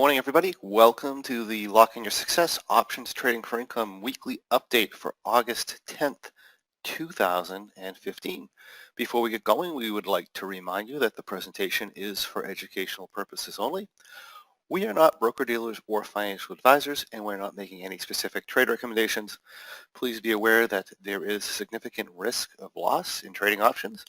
morning, everybody. Welcome to the Lock in Your Success Options Trading for Income weekly update for August 10th, 2015. Before we get going, we would like to remind you that the presentation is for educational purposes only. We are not broker-dealers or financial advisors, and we're not making any specific trade recommendations. Please be aware that there is significant risk of loss in trading options,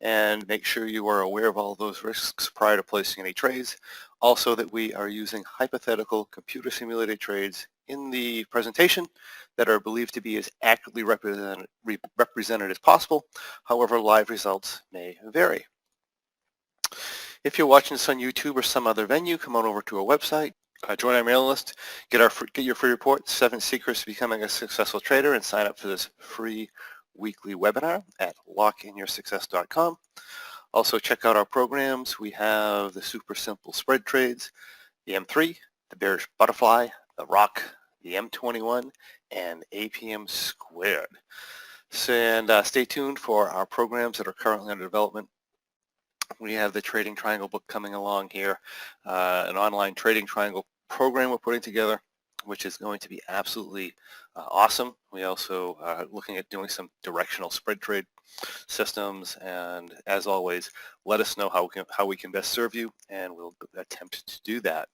and make sure you are aware of all those risks prior to placing any trades. Also, that we are using hypothetical computer simulated trades in the presentation that are believed to be as accurately represented as possible. However, live results may vary. If you're watching this on YouTube or some other venue, come on over to our website, join our mailing list, get your free report, 7 Secrets to Becoming a Successful Trader, and sign up for this free weekly webinar at lockinyoursuccess.com. Also, check out our programs. We have the super simple spread trades, the M3, the Bearish Butterfly, the Rock, the M21, and APM squared. So, and stay tuned for our programs that are currently under development. We have the Trading Triangle book coming along here, an online Trading Triangle program we're putting together, which is going to be absolutely awesome. We also are looking at doing some directional spread trade systems, and as always, let us know how we can best serve you, and we'll attempt to do that.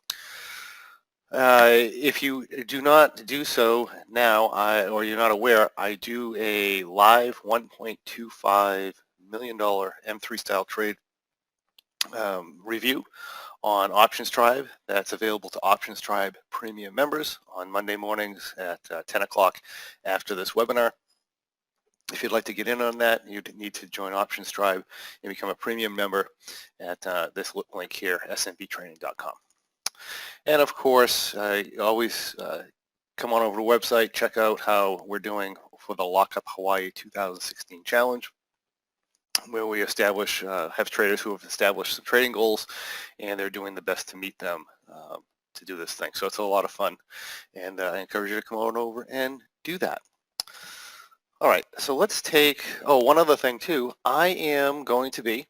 If you do not do so now, or you're not aware, I do a live $1.25 million M3 style trade review on Options Tribe. That's available to Options Tribe Premium members on Monday mornings at 10 o'clock after this webinar. If you'd like to get in on that, you need to join Options Tribe and become a premium member at this link here, smbtraining.com. And of course, always come on over to the website, check out how we're doing for the Lockup Hawaii 2016 Challenge, where we have traders who have established some trading goals, and they're doing the best to meet them to do this thing. So it's a lot of fun, and I encourage you to come on over and do that. All right, so let's take, one other thing too. I am going to be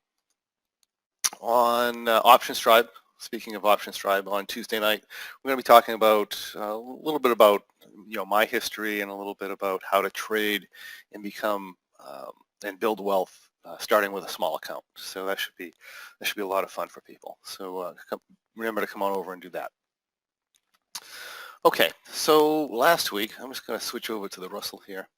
on Options Tribe. Speaking of Options Tribe, on Tuesday night, we're going to be talking about a little bit about my history and a little bit about how to trade and become and build wealth, starting with a small account. So that should be a lot of fun for people. So remember to come on over and do that. Okay, so last week, I'm just going to switch over to the Russell here.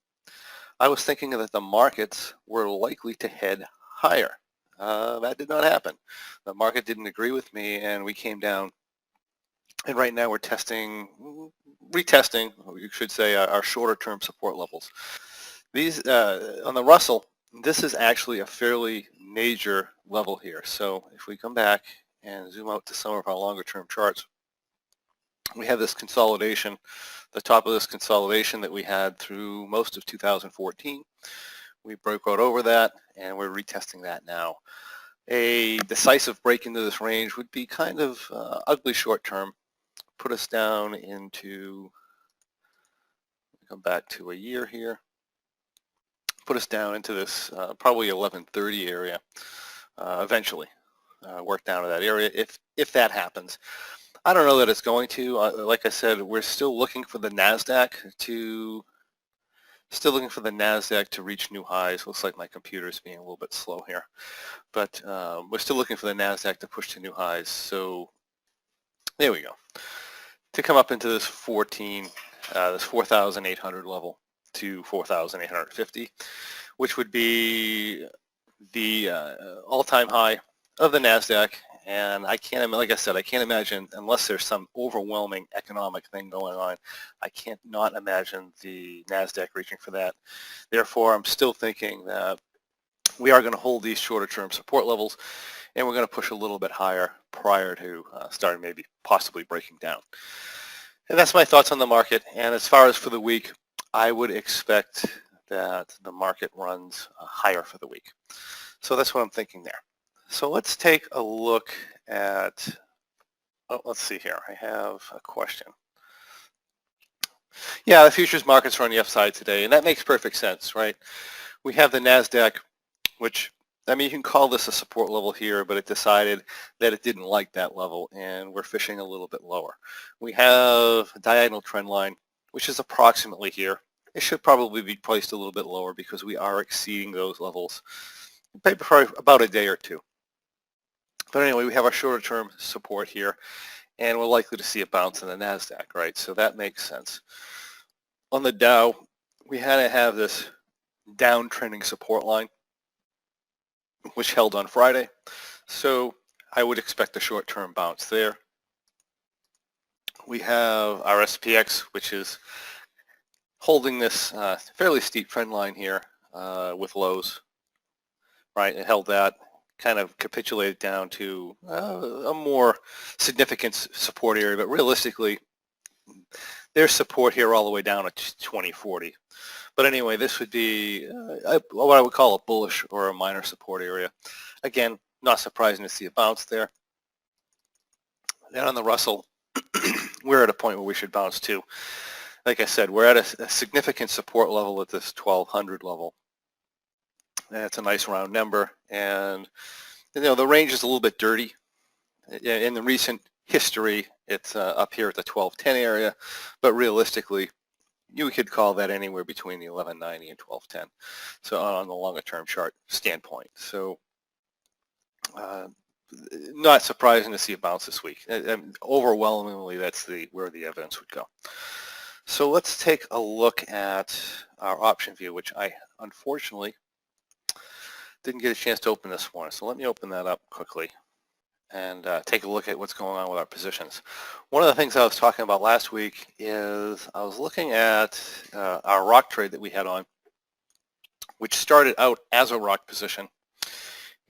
I was thinking that the markets were likely to head higher. That did not happen. The market didn't agree with me, and we came down. And right now we're retesting, you should say, our shorter-term support levels. These on the Russell, this is actually a fairly major level here. So if we come back and zoom out to some of our longer-term charts, we have this consolidation, the top of this consolidation that we had through most of 2014. We broke out over that, and we're retesting that now. A decisive break into this range would be kind of ugly short-term, put us down into, come back to a year here, put us down into this probably 1130 area eventually, work down to that area if that happens. I don't know that it's going to. Like I said, we're still looking for the NASDAQ to reach new highs. Looks like my computer is being a little bit slow here, but we're still looking for the NASDAQ to push to new highs. So there we go. To come up into this 4,800 level to 4,850, which would be the all-time high of the NASDAQ. And I can't, like I said, I can't imagine, unless there's some overwhelming economic thing going on, I can't not imagine the NASDAQ reaching for that. Therefore, I'm still thinking that we are going to hold these shorter-term support levels, and we're going to push a little bit higher prior to starting maybe possibly breaking down. And that's my thoughts on the market. And as far as for the week, I would expect that the market runs higher for the week. So that's what I'm thinking there. So let's take a look at, let's see here. I have a question. Yeah, the futures markets are on the upside today, and that makes perfect sense, right? We have the NASDAQ, which I mean, you can call this a support level here, but it decided that it didn't like that level, and we're fishing a little bit lower. We have a diagonal trend line, which is approximately here. It should probably be placed a little bit lower because we are exceeding those levels by probably about a day or two. But anyway, we have our shorter term support here, and we're likely to see a bounce in the NASDAQ, right? So that makes sense. On the Dow, we had to have this downtrending support line, which held on Friday. So I would expect a short-term bounce there. We have our SPX, which is holding this fairly steep trend line here with lows, right? It held that, kind of capitulated down to a more significant support area, but realistically, there's support here all the way down at 2040. But anyway, this would be what I would call a bullish or a minor support area. Again, not surprising to see a bounce there. Then on the Russell, we're at a point where we should bounce too. Like I said, we're at a significant support level at this 1200 level. That's a nice round number, and you know the range is a little bit dirty. In the recent history, it's up here at the 1210 area, but realistically, you could call that anywhere between the 1190 and 1210. So on the longer term chart standpoint, so not surprising to see a bounce this week. Overwhelmingly, that's where the evidence would go. So let's take a look at our option view, which I unfortunately didn't get a chance to open this morning. So let me open that up quickly and take a look at what's going on with our positions. One of the things I was talking about last week is I was looking at our rock trade that we had on, which started out as a rock position.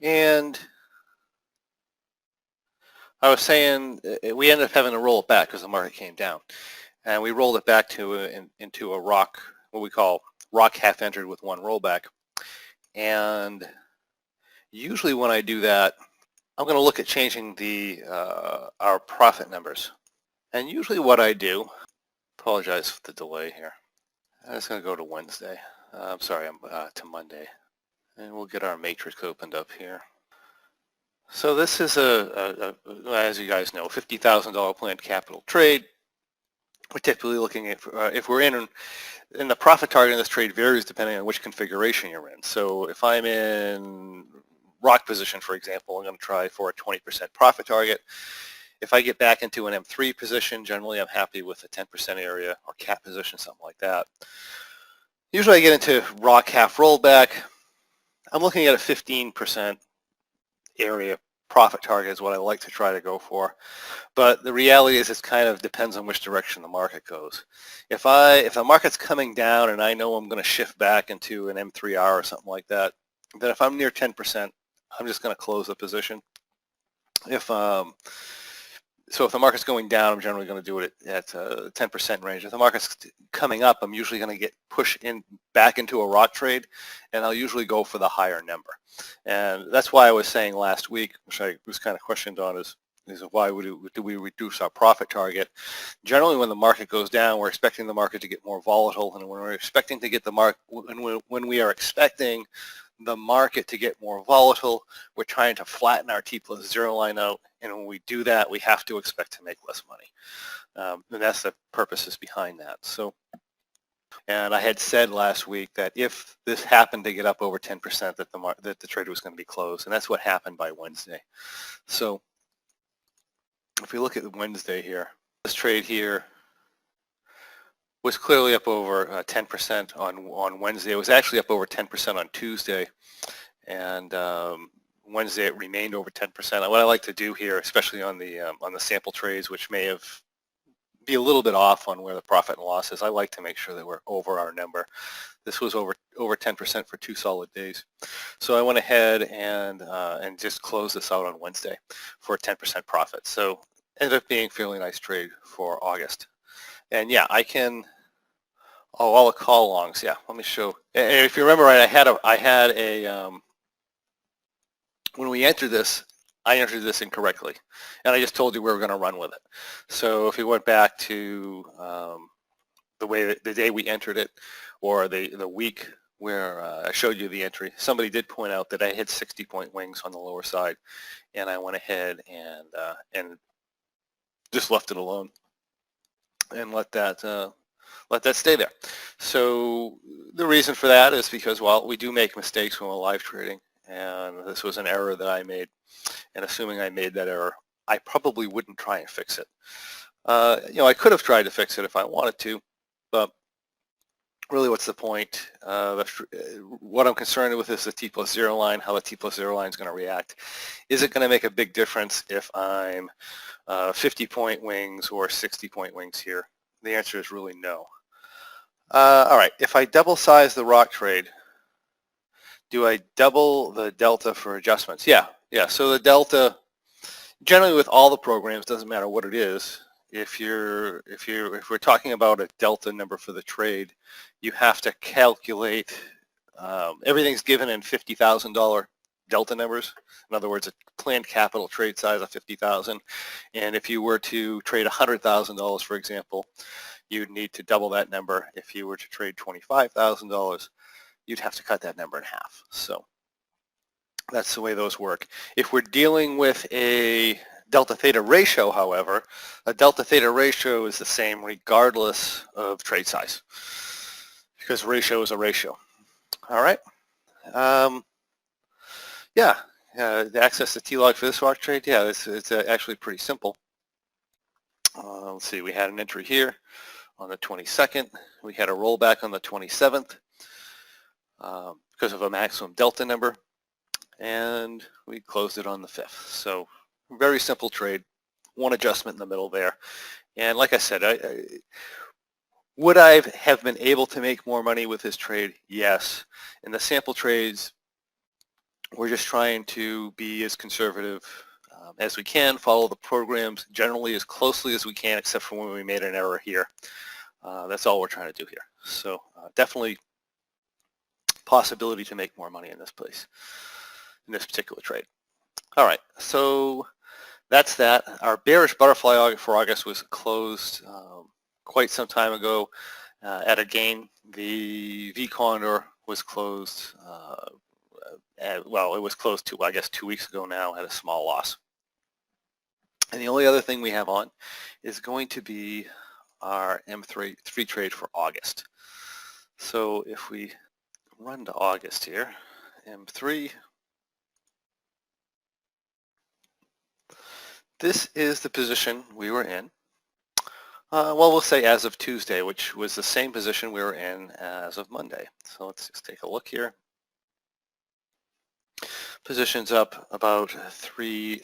And I was saying we ended up having to roll it back because the market came down. And we rolled it back into a rock, what we call rock half entered with one rollback. And usually when I do that, I'm going to look at changing our profit numbers. And usually what I do, apologize for the delay here. I'm just going to go to Wednesday. I'm sorry, to Monday. And we'll get our matrix opened up here. So this is as you guys know, $50,000 planned capital trade. We're typically looking at if we're in the profit target in this trade varies depending on which configuration you're in. So if I'm in rock position, for example, I'm going to try for a 20% profit target. If I get back into an M3 position, generally I'm happy with a 10% area or cap position, something like that. Usually I get into rock half rollback. I'm looking at a 15% area profit target is what I like to try to go for. But the reality is it kind of depends on which direction the market goes. If the market's coming down and I know I'm going to shift back into an M3R or something like that, then if I'm near 10%, I'm just going to close the position. So if the market's going down, I'm generally going to do it at 10% range. If the market's coming up, I'm usually going to get pushed back into a rock trade, and I'll usually go for the higher number. And that's why I was saying last week, which I was kind of questioned on, is why do we reduce our profit target? Generally, when the market goes down, we're expecting the market to get more volatile, and when we're expecting to get when we are expecting the market to get more volatile, we're trying to flatten our T+0 line out, and when we do that, we have to expect to make less money. And that's the purposes behind that. So, and I had said last week that if this happened to get up over 10%, that the trade was going to be closed, and that's what happened by Wednesday. So if we look at Wednesday here, this trade here was clearly up over 10% on Wednesday. It was actually up over 10% on Tuesday, and Wednesday it remained over 10%. What I like to do here, especially on the sample trades, which may be a little bit off on where the profit and loss is, I like to make sure that we're over our number. This was over 10% for 2 solid days. So I went ahead and just closed this out on Wednesday for a 10% profit. So ended up being a fairly nice trade for August. And yeah, I can. Oh, all the call longs. Yeah, let me show. And if you remember right, I had a when we entered this, I entered this incorrectly, and I just told you we were going to run with it. So if you went back to the day we entered it, or the week where I showed you the entry, somebody did point out that I had 60-point wings on the lower side, and I went ahead and just left it alone and let that stay there. So the reason for that is because, well, we do make mistakes when we're live trading, and this was an error that I made. And assuming I made that error, I probably wouldn't try and fix it. I could have tried to fix it if I wanted to, but really, what's the point? What I'm concerned with is the T+0 line, how the T+0 line is going to react. Is it going to make a big difference if I'm 50-point wings or 60-point wings here? The answer is really no. All right, if I double size the rock trade, do I double the delta for adjustments? Yeah. So the delta, generally with all the programs, doesn't matter what it is. If we're talking about a delta number for the trade, you have to calculate. Everything's given in $50,000 delta numbers. In other words, a planned capital trade size of $50,000, and if you were to trade $100,000, for example, you'd need to double that number. If you were to trade $25,000, you'd have to cut that number in half. So that's the way those work. If we're dealing with a delta theta ratio, however, a delta theta ratio is the same regardless of trade size, because ratio is a ratio. All right. The access to T-log for this rock trade, yeah, it's actually pretty simple. Let's see, we had an entry here on the 22nd. We had a rollback on the 27th because of a maximum delta number, and we closed it on the 5th. So very simple trade, one adjustment in the middle there. And like I said, would I have been able to make more money with this trade? Yes. In the sample trades, we're just trying to be as conservative as we can, follow the programs generally as closely as we can, except for when we made an error here. That's all we're trying to do here. So definitely possibility to make more money in this place, in this particular trade. All right, so that's that. Our bearish butterfly for August was closed quite some time ago at a gain. The V condor was closed, well, it was closed I guess 2 weeks ago now at a small loss. And the only other thing we have on is going to be our M3 trade for August. So if we run to August here, M3, this is the position we were in. Well, we'll say as of Tuesday, which was the same position we were in as of Monday. So let's just take a look here. Positions up about $3,100,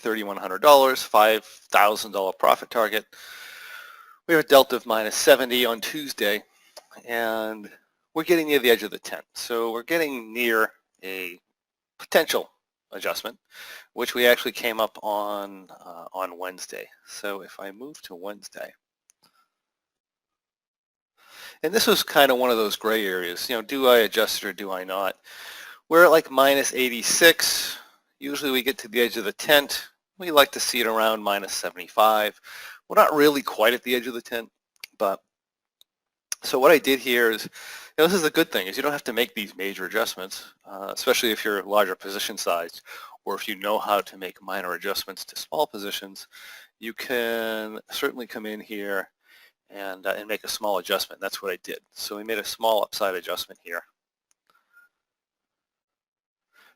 $5,000 profit target. We have a delta of minus 70 on Tuesday, and we're getting near the edge of the 10. So we're getting near a potential adjustment, which we actually came up on Wednesday. So if I move to Wednesday, and this was kind of one of those gray areas, do I adjust it or do I not? We're at like minus 86. Usually we get to the edge of the tent. We like to see it around minus 75. We're not really quite at the edge of the tent, but so what I did here is, this is a good thing, is you don't have to make these major adjustments, especially if you're larger position size, or if you know how to make minor adjustments to small positions. You can certainly come in here and make a small adjustment. That's what I did. So we made a small upside adjustment here,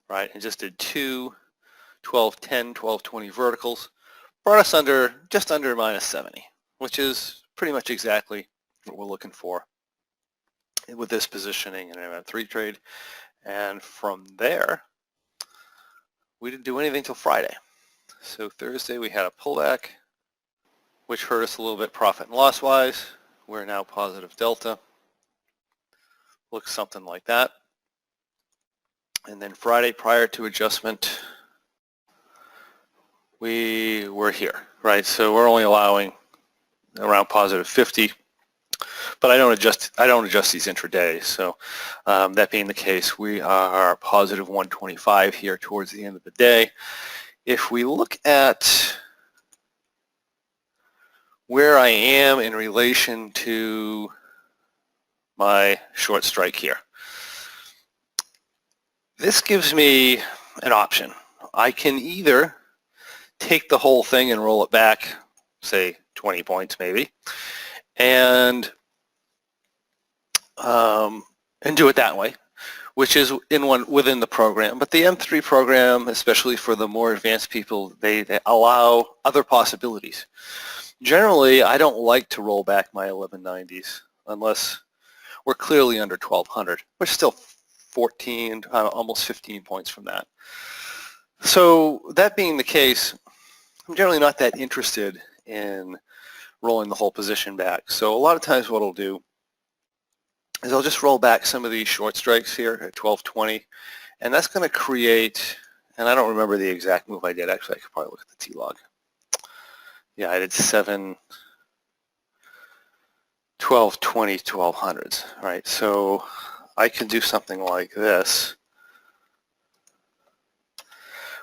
right, and just did 2 12.10, 12.20 verticals, brought us just under minus 70, which is pretty much exactly what we're looking for with this positioning in an M3 trade. And from there, we didn't do anything till Friday. So Thursday we had a pullback, which hurt us a little bit profit and loss wise. We're now positive delta. Looks something like that. And then Friday, prior to adjustment, we were here, right? So we're only allowing around positive 50, but I don't adjust these intraday. So that being the case, we are positive 125 here towards the end of the day. If we look at where I am in relation to my short strike here, This gives me an option. I can either take the whole thing and roll it back, say 20 points maybe, and do it that way, which is within the program. But the M3 program, especially for the more advanced people, they allow other possibilities. Generally, I don't like to roll back my 1190s unless we're clearly under 1200. We're still 14, almost 15 points from that. So that being the case, I'm generally not that interested in rolling the whole position back. So a lot of times what I'll do is I'll just roll back some of these short strikes here at 1220, and that's going to create, and I don't remember the exact move I did. Actually, I could probably look at the T-log. Yeah, I did 7, 1220, 1200s, right? So I can do something like this,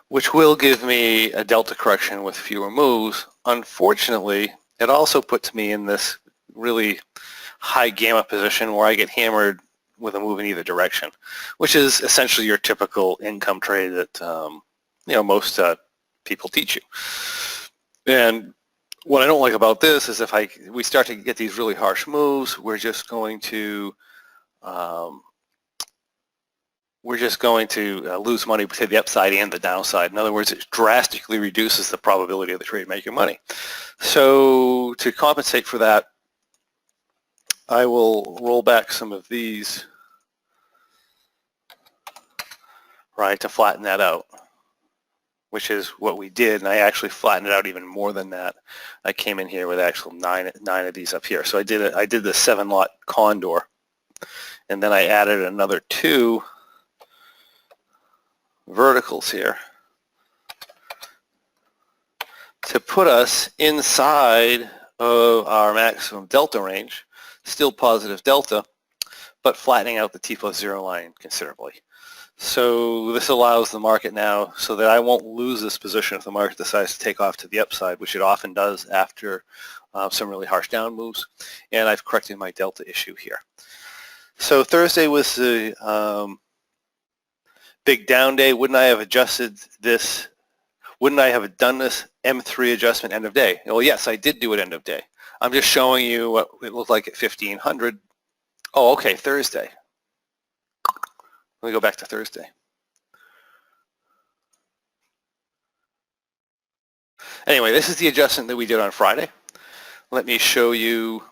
which will give me a delta correction with fewer moves. Unfortunately, it also puts me in this really high gamma position where I get hammered with a move in either direction, which is essentially your typical income trade that most people teach you. And what I don't like about this is if we start to get these really harsh moves, we're just going to lose money to the upside and the downside. In other words, it drastically reduces the probability of the trade making money. So to compensate for that, I will roll back some of these, right, to flatten that out, which is what we did, and I actually flattened it out even more than that. I came in here with actual nine of these up here. So I did the 7-lot condor, and then I added another 2 verticals here to put us inside of our maximum delta range, still positive delta, but flattening out the T+0 line considerably. So this allows the market now so that I won't lose this position if the market decides to take off to the upside, which it often does after some really harsh down moves. And I've corrected my delta issue here. So Thursday was the big down day. Wouldn't I have adjusted this? Wouldn't I have done this M3 adjustment end of day? Well, yes, I did do it end of day. I'm just showing you what it looked like at 1500. Oh, okay, Thursday. Let me go back to Thursday. Anyway, this is the adjustment that we did on Friday. Let me show you,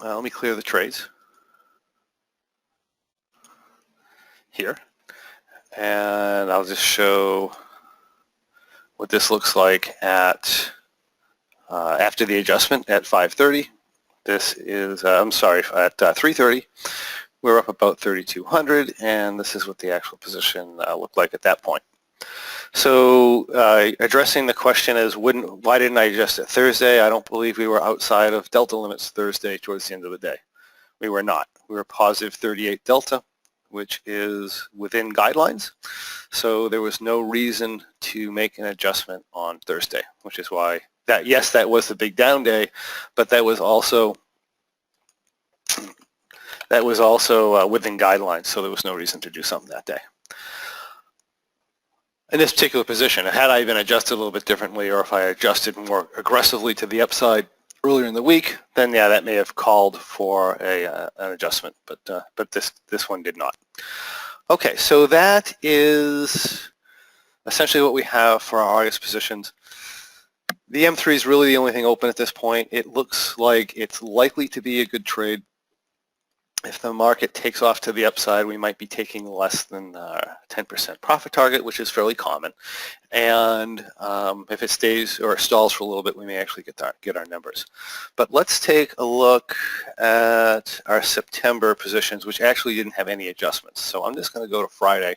let me clear the trades here. And I'll just show what this looks like at after the adjustment at 5:30. This is, I'm sorry, at 3:30. We're up about 3,200, and this is what the actual position looked like at that point. So addressing the question is, why didn't I adjust it Thursday? I don't believe we were outside of delta limits Thursday towards the end of the day. We were not. We were positive 38 delta, which is within guidelines. So there was no reason to make an adjustment on Thursday, which is why yes, that was the big down day, but that was also within guidelines, so there was no reason to do something that day. In this particular position, had I been adjusted a little bit differently, or if I adjusted more aggressively to the upside earlier in the week, then yeah, that may have called for an adjustment, but this one did not. Okay, so that is essentially what we have for our August positions. The M3 is really the only thing open at this point. It looks like it's likely to be a good trade. If the market takes off to the upside, we might be taking less than 10% profit target, which is fairly common. And if it stays or stalls for a little bit, we may actually get our numbers. But let's take a look at our September positions, which actually didn't have any adjustments. So I'm just going to go to Friday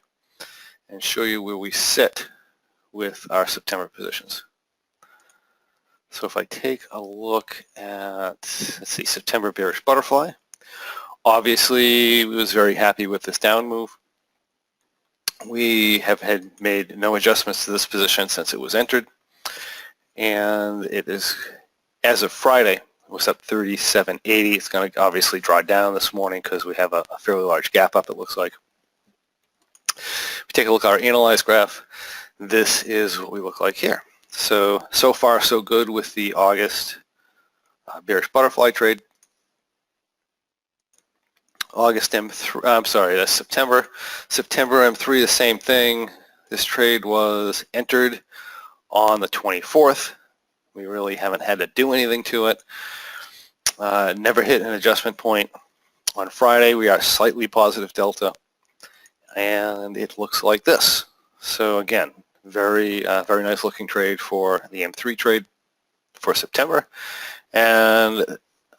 and show you where we sit with our September positions. So if I take a look at, let's see, September Bearish Butterfly. Obviously, we was very happy with this down move. We have made no adjustments to this position since it was entered. And it is, as of Friday, it was up 37.80. It's going to obviously draw down this morning because we have a fairly large gap up, it looks like. If you take a look at our analyzed graph, this is what we look like here. So far so good with the August bearish butterfly trade. August M3, I'm sorry, that's September. September M3, the same thing. This trade was entered on the 24th. We really haven't had to do anything to it. Never hit an adjustment point. On Friday, we are slightly positive delta, and it looks like this. So again, very nice looking trade for the M3 trade for September. And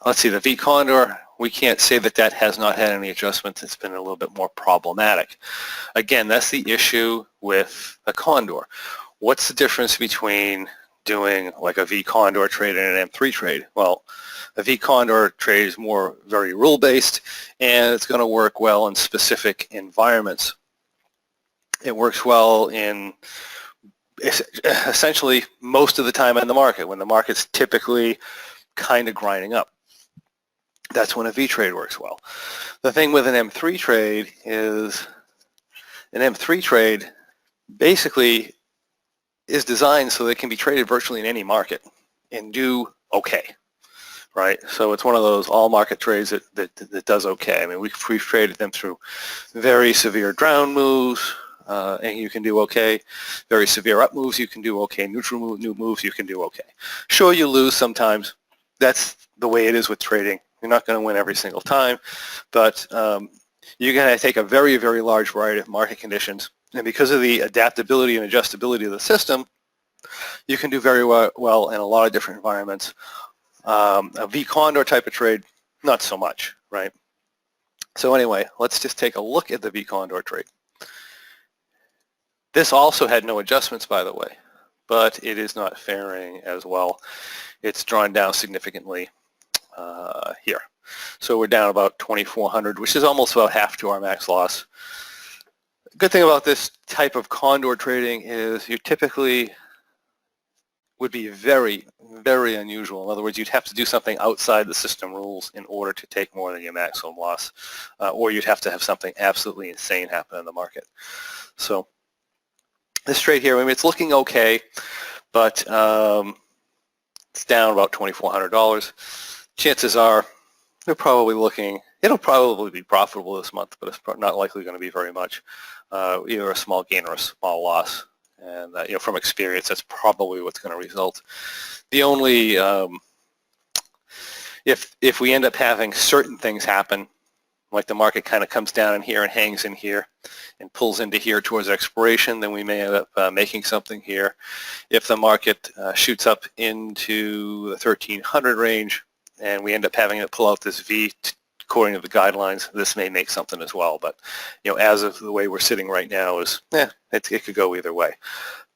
let's see, the V condor, we can't say that that has not had any adjustments. It's been a little bit more problematic. Again, that's the issue with a condor. What's the difference between doing like a V condor trade and an M3 trade? Well, a V condor trade is very rule-based, and it's going to work well in specific environments. It works well in essentially most of the time in the market, when the market's typically kind of grinding up. That's when a V trade works well. The thing with an M3 trade is an M3 trade basically is designed so that it can be traded virtually in any market and do okay, right? So it's one of those all market trades that does okay. I mean, we've traded them through very severe down moves, and you can do okay. Very severe up moves, you can do okay. Neutral moves, you can do okay. Sure, you lose sometimes. That's the way it is with trading. You're not going to win every single time, but you're going to take a very, very large variety of market conditions, and because of the adaptability and adjustability of the system, you can do very well in a lot of different environments. A V condor type of trade, not so much, right? So anyway, let's just take a look at the V condor trade. This also had no adjustments, by the way, but it is not faring as well. It's drawn down significantly here. So we're down about 2,400, which is almost about half to our max loss. Good thing about this type of condor trading is you typically would be very, very unusual. In other words, you'd have to do something outside the system rules in order to take more than your maximum loss, or you'd have to have something absolutely insane happen in the market. So this trade here, I mean, it's looking okay, but it's down about $2,400. Chances are they're probably looking, it'll probably be profitable this month, but it's not likely going to be very much, either a small gain or a small loss. And you know, from experience, that's probably what's going to result. The only, if we end up having certain things happen, like the market kind of comes down in here and hangs in here and pulls into here towards expiration, then we may end up making something here. If the market shoots up into the 1,300 range and we end up having it pull out this V according to the guidelines, this may make something as well. But you know, as of the way we're sitting right now, is it could go either way.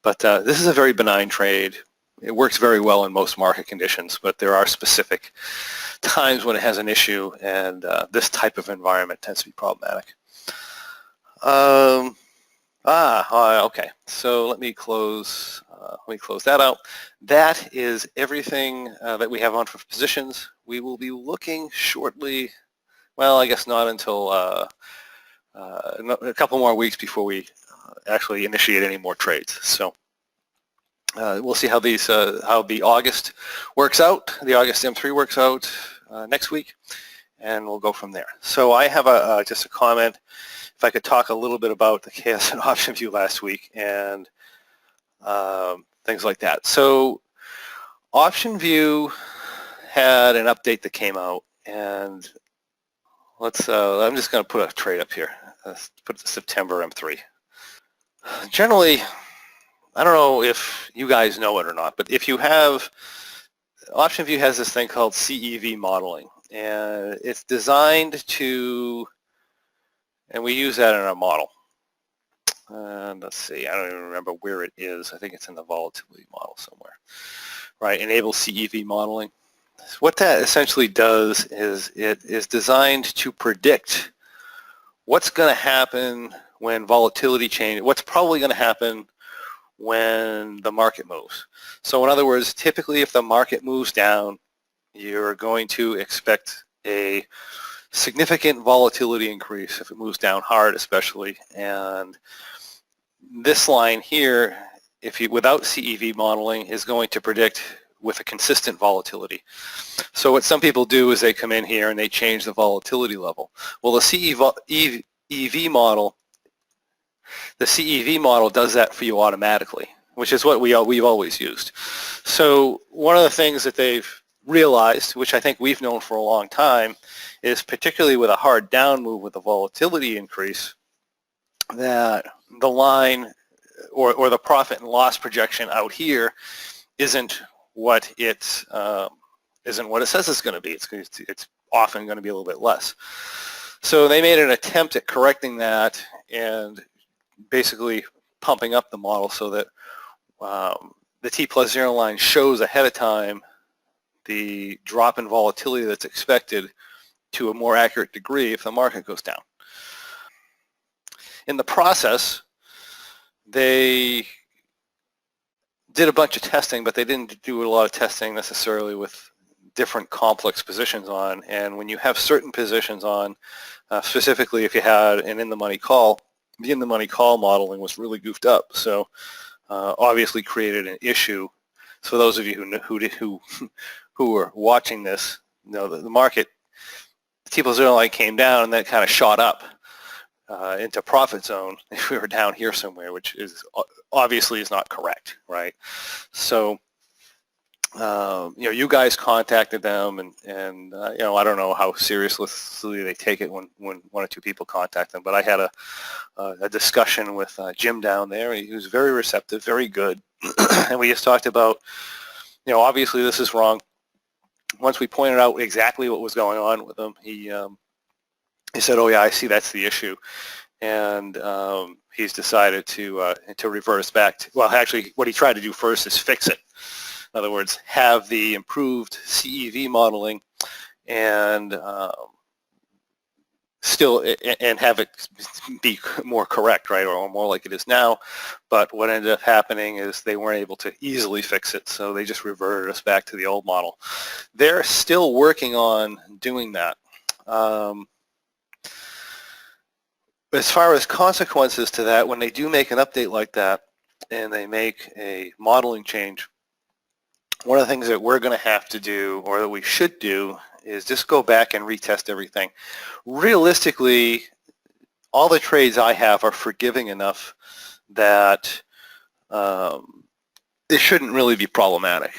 But this is a very benign trade. It works very well in most market conditions, but there are specific times when it has an issue, and this type of environment tends to be problematic. Okay. So let me close that out. That is everything that we have on for positions. We will be looking shortly. Well, I guess not until a couple more weeks before we actually initiate any more trades. So we'll see how these how the August works out. The August M3 works out next week, and we'll go from there. So I have just a comment. If I could talk a little bit about the chaos and option view last week and things like that. So option view had an update that came out, and let's. I'm just going to put a trade up here. Let's put the September M3. Generally, I don't know if you guys know it or not, but if you have, option view has this thing called CEV modeling, and it's designed to, and we use that in our model. And let's see, I don't even remember where it is. I think it's in the volatility model somewhere. Right, enable CEV modeling. What that essentially does is it is designed to predict what's going to happen when volatility changes, what's probably going to happen when the market moves. So in other words, typically if the market moves down, you're going to expect a significant volatility increase if it moves down hard especially. And this line here, if you without CEV modeling, is going to predict with a consistent volatility. So what some people do is they come in here and they change the volatility level. Well, the CEV model does that for you automatically, which is what we've always used. So one of the things that they've realized, which I think we've known for a long time, is particularly with a hard down move with a volatility increase, that the line or the profit and loss projection out here isn't what it says it's going to be. It's often going to be a little bit less. So they made an attempt at correcting that and basically pumping up the model so that the T+0 line shows ahead of time the drop in volatility that's expected to a more accurate degree if the market goes down. In the process, they did a bunch of testing, but they didn't do a lot of testing necessarily with different complex positions on. And when you have certain positions on, specifically if you had an in-the-money call, the in-the-money call modeling was really goofed up. So obviously created an issue. So those of you who were watching this, you know, the market, the T+0 line came down and then kind of shot up into profit zone if we were down here somewhere, which is obviously is not correct, right? So you know, you guys contacted them, and you know, I don't know how seriously they take it when one or two people contact them, but I had a discussion with Jim down there. He was very receptive, very good, and we just talked about, you know, obviously this is wrong. Once we pointed out exactly what was going on with him, he said, "Oh yeah, I see that's the issue," and he's decided to reverse back to, well, actually what he tried to do first is fix it. In other words, have the improved CEV modeling and still and have it be more correct, right, or more like it is now. But what ended up happening is they weren't able to easily fix it, so they just reverted us back to the old model. They're still working on doing that. As far as consequences to that, when they do make an update like that and they make a modeling change, one of the things that we're going to have to do, or that we should do, is just go back and retest everything. Realistically, all the trades I have are forgiving enough that it shouldn't really be problematic.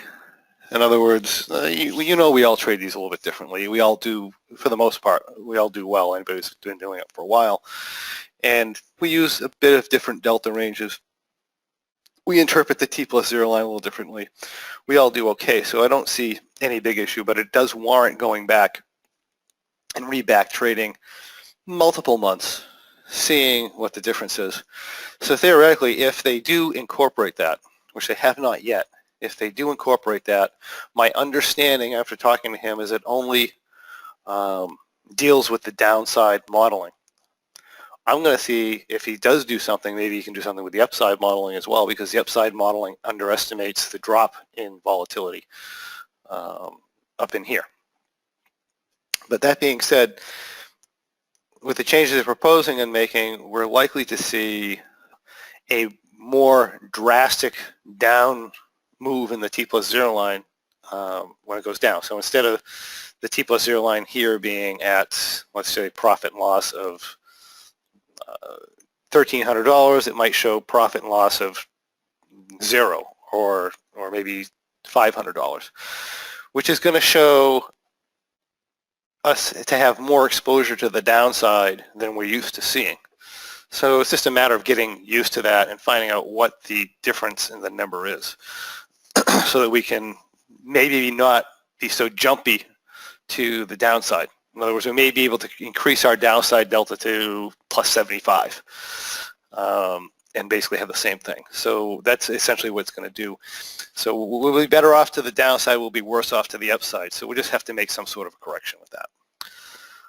In other words, you know, we all trade these a little bit differently. We all do, for the most part, we all do well. Anybody who's been doing it for a while. And we use a bit of different delta ranges. We interpret the T+0 line a little differently. We all do okay, so I don't see any big issue, but it does warrant going back and re-back trading multiple months, seeing what the difference is. So theoretically, if they do incorporate that, which they have not yet, if they do incorporate that, my understanding after talking to him is it only deals with the downside modeling. I'm going to see if he does do something, maybe he can do something with the upside modeling as well, because the upside modeling underestimates the drop in volatility up in here. But that being said, with the changes they're proposing and making, we're likely to see a more drastic down move in the T+0 line when it goes down. So instead of the T+0 line here being at, let's say, profit and loss of $1,300, it might show profit and loss of 0 or maybe $500, which is going to show us to have more exposure to the downside than we're used to seeing. So it's just a matter of getting used to that and finding out what the difference in the number is so that we can maybe not be so jumpy to the downside. In other words, we may be able to increase our downside delta to plus 75 and basically have the same thing. So that's essentially what it's going to do. So we'll be better off to the downside, we'll be worse off to the upside. So we just have to make some sort of a correction with that.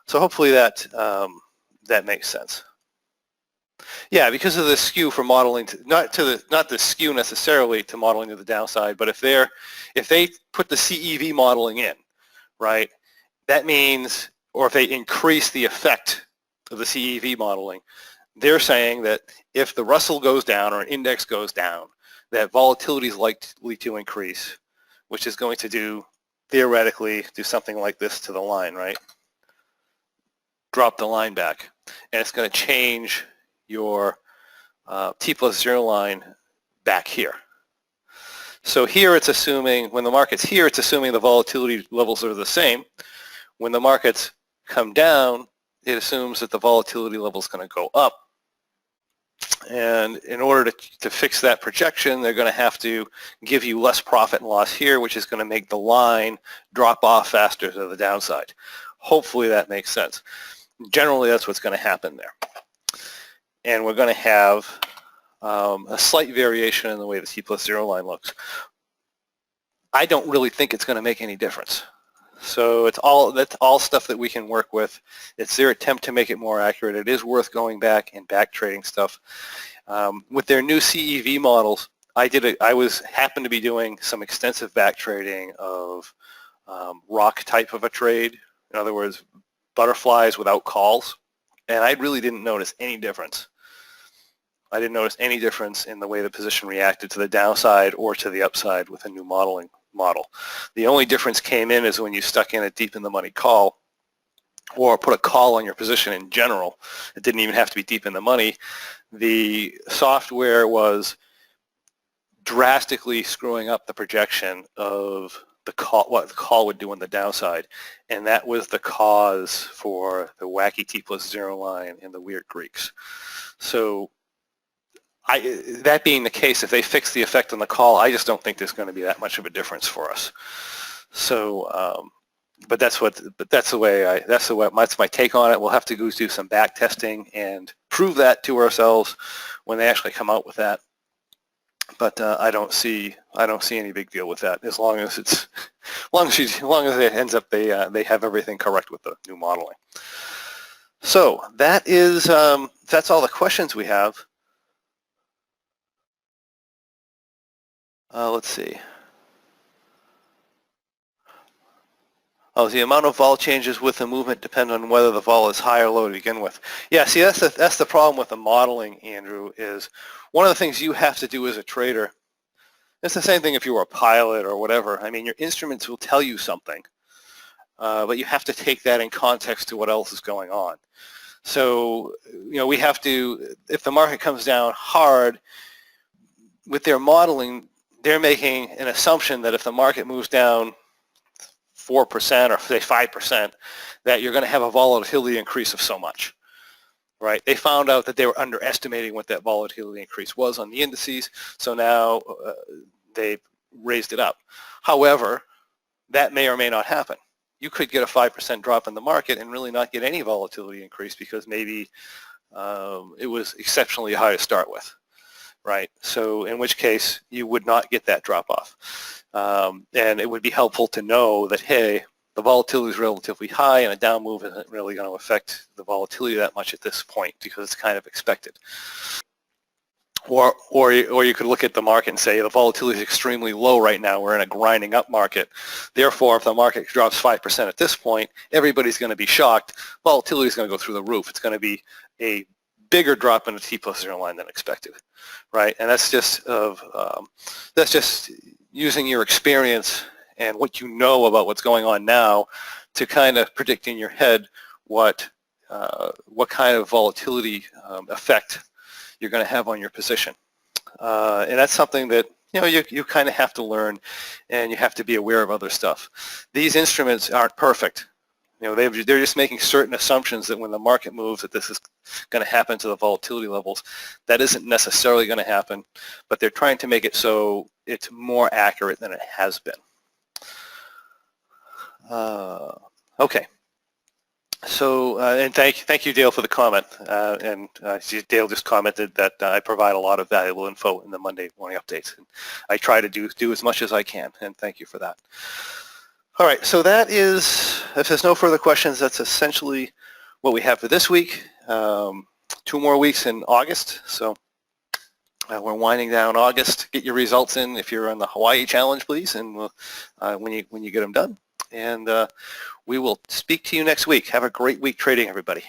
So hopefully that that makes sense. Yeah, because of the skew for modeling, not the skew necessarily to modeling to the downside, but if they put the CEV modeling in, right, that means or if they increase the effect of the CEV modeling, they're saying that if the Russell goes down or an index goes down, that volatility is likely to increase, which is going to do, theoretically, do something like this to the line, right? Drop the line back. And it's going to change your T+0 line back here. So here it's assuming, when the market's here, it's assuming the volatility levels are the same. When the markets come down, it assumes that the volatility level is going to go up. And in order to fix that projection, they're going to have to give you less profit and loss here, which is going to make the line drop off faster to the downside. Hopefully that makes sense. Generally, that's what's going to happen there. And we're going to have a slight variation in the way the T+0 line looks. I don't really think it's going to make any difference. So that's all stuff that we can work with. It's their attempt to make it more accurate. It is worth going back and back trading stuff. With their new CEV models, I happened to be doing some extensive back trading of rock type of a trade. In other words, butterflies without calls, and I really didn't notice any difference. I didn't notice any difference in the way the position reacted to the downside or to the upside with a new modeling model. The only difference came in is when you stuck in a deep in the money call or put a call on your position in general. It didn't even have to be deep in the money. The software was drastically screwing up the projection of the call, what the call would do on the downside, and that was the cause for the wacky T+0 line and the weird Greeks. So that being the case, if they fix the effect on the call, I just don't think there's going to be that much of a difference for us. So, but that's my take on it. We'll have to go do some back testing and prove that to ourselves when they actually come out with that. But I don't see any big deal with that as long as it ends up they have everything correct with the new modeling. So that is that's all the questions we have. Let's see. Oh, the amount of vol changes with the movement depend on whether the vol is high or low to begin with. Yeah, see, that's the problem with the modeling, Andrew, is one of the things you have to do as a trader. It's the same thing if you were a pilot or whatever. I mean, your instruments will tell you something, but you have to take that in context to what else is going on. So, you know, we have to, if the market comes down hard, with their modeling, they're making an assumption that if the market moves down 4% or say 5%, that you're going to have a volatility increase of so much, right? They found out that they were underestimating what that volatility increase was on the indices, so now they raised it up. However, that may or may not happen. You could get a 5% drop in the market and really not get any volatility increase because maybe it was exceptionally high to start with. Right, so in which case you would not get that drop off. And it would be helpful to know that, hey, the volatility is relatively high and a down move isn't really going to affect the volatility that much at this point because it's kind of expected. Or you could look at the market and say the volatility is extremely low right now. We're in a grinding up market. Therefore, if the market drops 5% at this point, everybody's going to be shocked. Volatility is going to go through the roof. It's going to be a bigger drop in the T+0 line than expected, right? And that's just using your experience and what you know about what's going on now to kind of predict in your head what kind of volatility effect you're going to have on your position. And that's something that you kind of have to learn, and you have to be aware of other stuff. These instruments aren't perfect. They're just making certain assumptions that when the market moves that this is going to happen to the volatility levels. That isn't necessarily going to happen, but they're trying to make it so it's more accurate than it has been. Okay. So, and thank you, Dale, for the comment. Dale just commented that I provide a lot of valuable info in the Monday morning updates. And I try to do as much as I can, and thank you for that. All right, so that is, if there's no further questions, that's essentially what we have for this week. 2 more weeks in August, so we're winding down August. Get your results in if you're on the Hawaii challenge, please, and we'll, when you get them done. and we will speak to you next week. Have a great week trading, everybody.